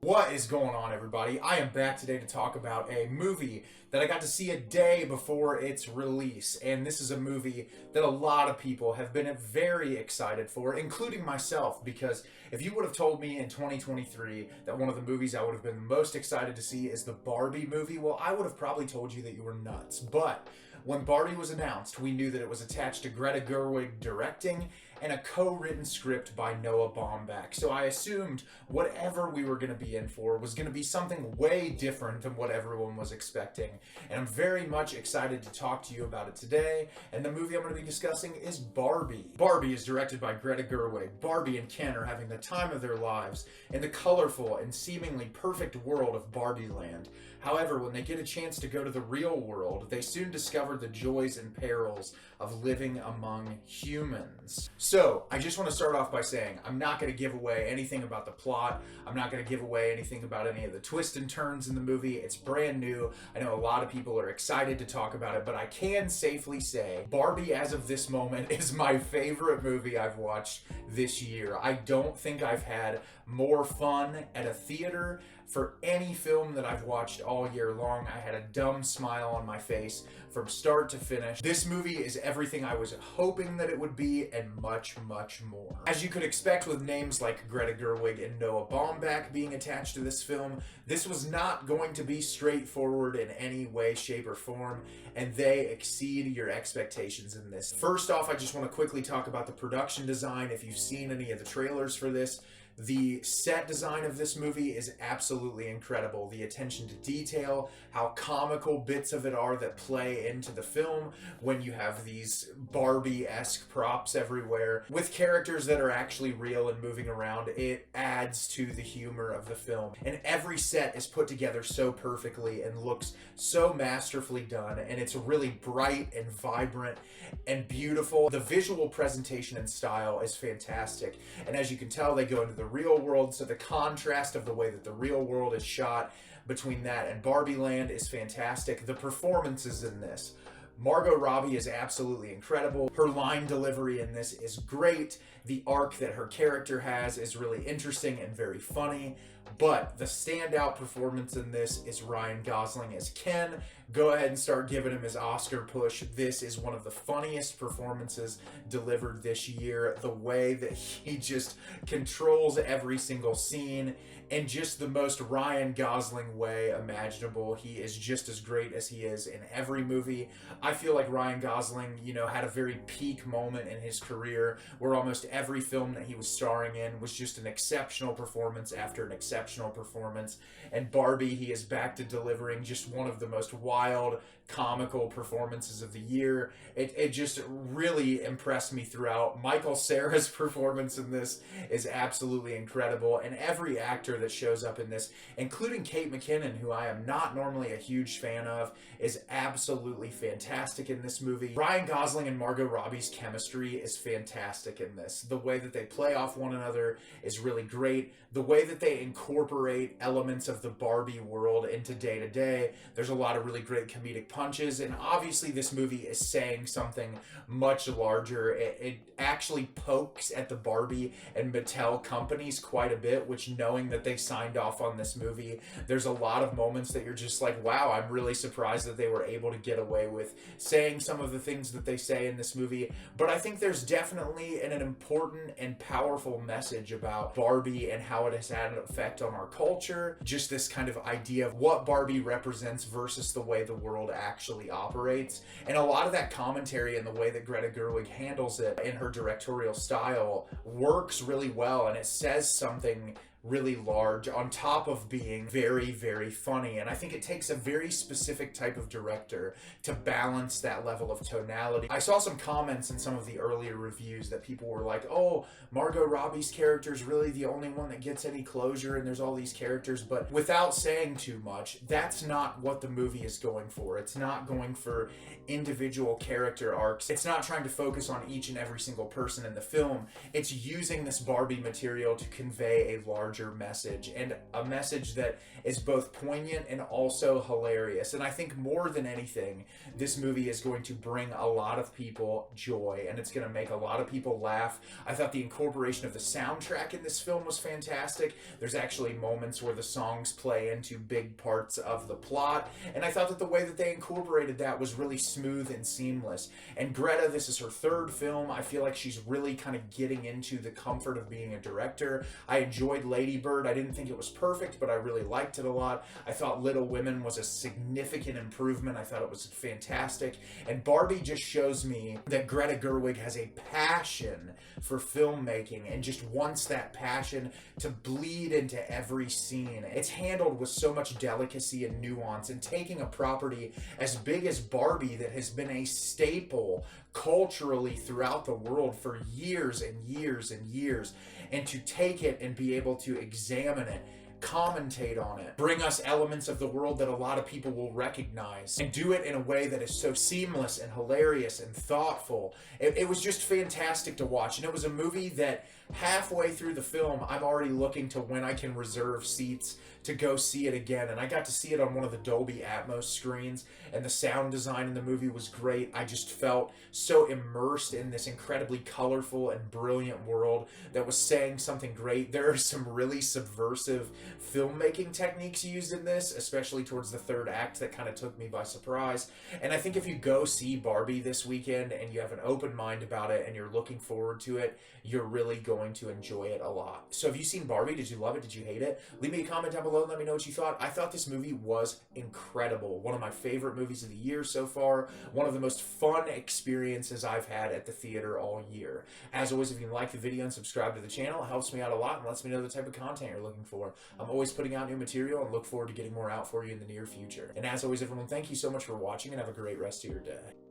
What is going on, everybody? I am back today to talk about a movie that I got to see a day before its release, and this is a movie that a lot of people have been very excited for, including myself, because if you would have told me in 2023 that one of the movies I would have been most excited to see is the Barbie movie, well, I would have probably told you that you were nuts. But when Barbie was announced, we knew that it was attached to Greta Gerwig directing and a co-written script by Noah Baumbach. So I assumed whatever we were going to be in for was going to be something way different than what everyone was expecting. And I'm very much excited to talk to you about it today. And the movie I'm going to be discussing is Barbie. Barbie is directed by Greta Gerwig. Barbie and Ken are having the time of their lives in the colorful and seemingly perfect world of Barbieland. However, when they get a chance to go to the real world, they soon discover the joys and perils of living among humans. So, I just want to start off by saying, I'm not going to give away anything about the plot. I'm not going to give away anything about any of the twists and turns in the movie. It's brand new. I know a lot of people are excited to talk about it, but I can safely say Barbie, as of this moment, is my favorite movie I've watched this year. I don't think I've had more fun at a theater for any film that I've watched all year long. I had a dumb smile on my face from start to finish. This movie is everything I was hoping that it would be and much, much more. As you could expect with names like Greta Gerwig and Noah Baumbach being attached to this film, this was not going to be straightforward in any way, shape, or form, and they exceed your expectations in this. First off, I just want to quickly talk about the production design. If you've seen any of the trailers for this, the set design of this movie is absolutely incredible. The attention to detail, how comical bits of it are that play into the film when you have these Barbie-esque props everywhere. With characters that are actually real and moving around, it adds to the humor of the film. And every set is put together so perfectly and looks so masterfully done, and it's really bright and vibrant and beautiful. The visual presentation and style is fantastic, and as you can tell, they go into the real world, so the contrast of the way that the real world is shot between that and Barbieland is fantastic. The performances in this, Margot Robbie is absolutely incredible. Her line delivery in this is great. The arc that her character has is really interesting and very funny. But the standout performance in this is Ryan Gosling as Ken. Go ahead and start giving him his Oscar push. This is one of the funniest performances delivered this year. The way that he just controls every single scene in just the most Ryan Gosling way imaginable. He is just as great as he is in every movie. I feel like Ryan Gosling, had a very peak moment in his career where almost every film that he was starring in was just an exceptional performance after an exceptional performance. And Barbie, he is back to delivering just one of the most wild, comical performances of the year. It just really impressed me throughout. Michael Cera's performance in this is absolutely incredible, and every actor that shows up in this, including Kate McKinnon, who I am not normally a huge fan of, is absolutely fantastic in this movie. Ryan Gosling and Margot Robbie's chemistry is fantastic in this. The way that they play off one another is really great. The way that they incorporate elements of the Barbie world into day-to-day, there's a lot of really great comedic punches, and obviously this movie is saying something much larger. It actually pokes at the Barbie and Mattel companies quite a bit, which, knowing that they signed off on this movie, there's a lot of moments that you're just like, wow, I'm really surprised that they were able to get away with saying some of the things that they say in this movie. But I think there's definitely an important and powerful message about Barbie and how it has had an effect on our culture. Just this kind of idea of what Barbie represents versus the way the world actually operates. And a lot of that commentary and the way that Greta Gerwig handles it in her directorial style works really well, and it says something really large on top of being very, very funny. And I think it takes a very specific type of director to balance that level of tonality. I saw some comments in some of the earlier reviews that people were like, oh, Margot Robbie's character is really the only one that gets any closure and there's all these characters. But without saying too much, that's not what the movie is going for. It's not going for individual character arcs. It's not trying to focus on each and every single person in the film. It's using this Barbie material to convey a larger larger message, and a message that is both poignant and also hilarious. And I think more than anything, this movie is going to bring a lot of people joy, and it's going to make a lot of people laugh. I thought the incorporation of the soundtrack in this film was fantastic. There's actually moments where the songs play into big parts of the plot, and I thought that the way that they incorporated that was really smooth and seamless. And Greta, this is her third film. I feel like she's really kind of getting into the comfort of being a director. I enjoyed Lady Bird. I didn't think it was perfect, but I really liked it a lot. I thought Little Women was a significant improvement. I thought it was fantastic. And Barbie just shows me that Greta Gerwig has a passion for filmmaking and just wants that passion to bleed into every scene. It's handled with so much delicacy and nuance, and taking a property as big as Barbie that has been a staple culturally throughout the world for years and years and years, and to take it and be able to examine it, commentate on it, bring us elements of the world that a lot of people will recognize, and do it in a way that is so seamless and hilarious and thoughtful. It was just fantastic to watch, and it was a movie that halfway through the film, I'm already looking to when I can reserve seats to go see it again. And I got to see it on one of the Dolby Atmos screens, and the sound design in the movie was great. I just felt so immersed in this incredibly colorful and brilliant world that was saying something great. There are some really subversive filmmaking techniques used in this, especially towards the third act, that kind of took me by surprise. And I think if you go see Barbie this weekend and you have an open mind about it and you're looking forward to it, you're really going to enjoy it a lot. So have you seen Barbie? Did you love it? Did you hate it? Leave me a comment down below and let me know what you thought. I thought this movie was incredible. One of my favorite movies of the year so far. One of the most fun experiences I've had at the theater all year. As always, if you like the video and subscribe to the channel, it helps me out a lot and lets me know the type of content you're looking for. I'm always putting out new material and look forward to getting more out for you in the near future. And as always, everyone, thank you so much for watching, and have a great rest of your day.